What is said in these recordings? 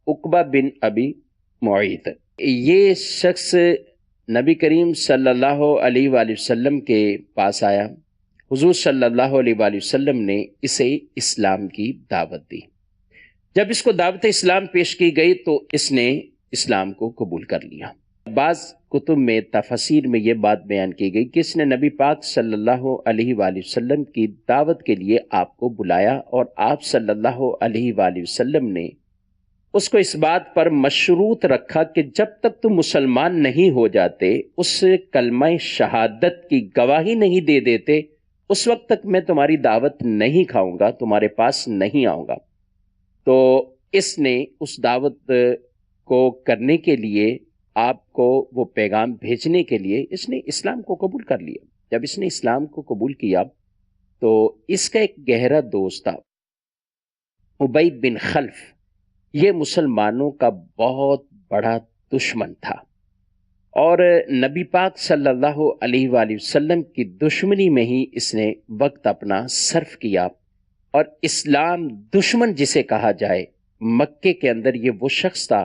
عقبہ بن ابی معیط، یہ شخص نبی کریم صلی اللہ علیہ وآلہ وسلم کے پاس آیا۔ حضور صلی اللہ علیہ وآلہ وسلم نے اسے اسلام کی دعوت دی۔ جب اس کو دعوت اسلام پیش کی گئی تو اس نے اسلام کو قبول کر لیا۔ بعض کتب میں تفاسیر میں یہ بات بیان کی گئی کہ اس نے نبی پاک صلی اللہ علیہ وآلہ وسلم کی دعوت کے لیے آپ کو بلایا، اور آپ صلی اللہ علیہ وآلہ وسلم نے اس کو اس بات پر مشروط رکھا کہ جب تک تم مسلمان نہیں ہو جاتے، اس کلمہ شہادت کی گواہی نہیں دے دیتے، اس وقت تک میں تمہاری دعوت نہیں کھاؤں گا، تمہارے پاس نہیں آؤں گا۔ تو اس نے اس دعوت کو کرنے کے لیے، آپ کو وہ پیغام بھیجنے کے لیے اس نے اسلام کو قبول کر لیا۔ جب اس نے اسلام کو قبول کیا تو اس کا ایک گہرا دوست تھا، ابی بن خلف۔ یہ مسلمانوں کا بہت بڑا دشمن تھا، اور نبی پاک صلی اللہ علیہ وآلہ وسلم کی دشمنی میں ہی اس نے وقت اپنا صرف کیا۔ اور اسلام دشمن جسے کہا جائے، مکے کے اندر یہ وہ شخص تھا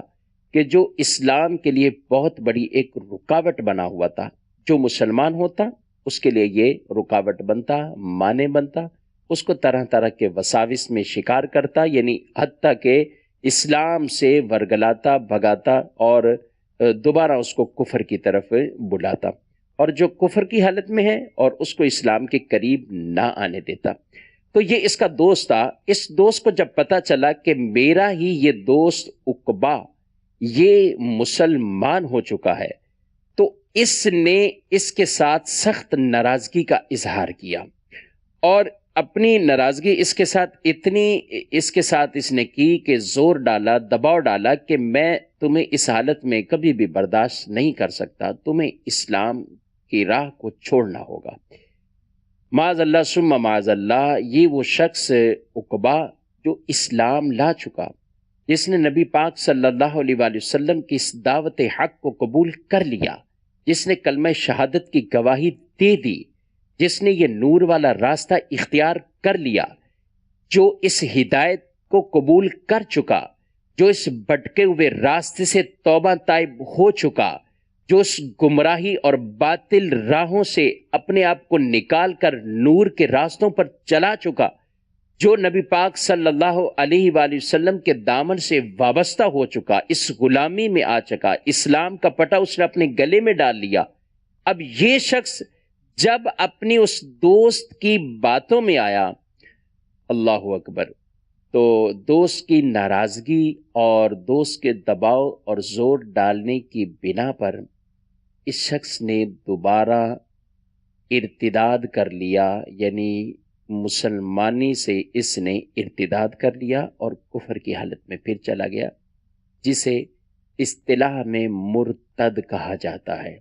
کہ جو اسلام کے لیے بہت بڑی ایک رکاوٹ بنا ہوا تھا۔ جو مسلمان ہوتا اس کے لیے یہ رکاوٹ بنتا، مانے بنتا، اس کو طرح طرح کے وساوس میں شکار کرتا، یعنی حتیٰ کہ اسلام سے ورگلاتا، بھگاتا، اور دوبارہ اس کو کفر کی طرف بلاتا، اور جو کفر کی حالت میں ہے اور اس کو اسلام کے قریب نہ آنے دیتا۔ تو یہ اس کا دوست تھا۔ اس دوست کو جب پتا چلا کہ میرا ہی یہ دوست عقبہ یہ مسلمان ہو چکا ہے، تو اس نے اس کے ساتھ سخت ناراضگی کا اظہار کیا، اور اپنی ناراضگی اس کے ساتھ اس نے کی کہ زور ڈالا، دباؤ ڈالا کہ میں تمہیں اس حالت میں کبھی بھی برداشت نہیں کر سکتا، تمہیں اسلام کی راہ کو چھوڑنا ہوگا۔ معاذ اللہ ثم معاذ اللہ، یہ وہ شخص عقبہ جو اسلام لا چکا، جس نے نبی پاک صلی اللہ علیہ وآلہ وسلم کی اس دعوت حق کو قبول کر لیا، جس نے کلمہ شہادت کی گواہی دے دی، جس نے یہ نور والا راستہ اختیار کر لیا، جو اس ہدایت کو قبول کر چکا، جو اس بھٹکے ہوئے راستے سے توبہ طائب ہو چکا، جو اس گمراہی اور باطل راہوں سے اپنے آپ کو نکال کر نور کے راستوں پر چلا چکا، جو نبی پاک صلی اللہ علیہ وآلہ وسلم کے دامن سے وابستہ ہو چکا، اس غلامی میں آ چکا، اسلام کا پٹا اس نے اپنے گلے میں ڈال لیا۔ اب یہ شخص جب اپنی اس دوست کی باتوں میں آیا، اللہ اکبر، تو دوست کی ناراضگی اور دوست کے دباؤ اور زور ڈالنے کی بنا پر اس شخص نے دوبارہ ارتداد کر لیا، یعنی مسلمانی سے اس نے ارتداد کر لیا اور کفر کی حالت میں پھر چلا گیا، جسے اصطلاح میں مرتد کہا جاتا ہے۔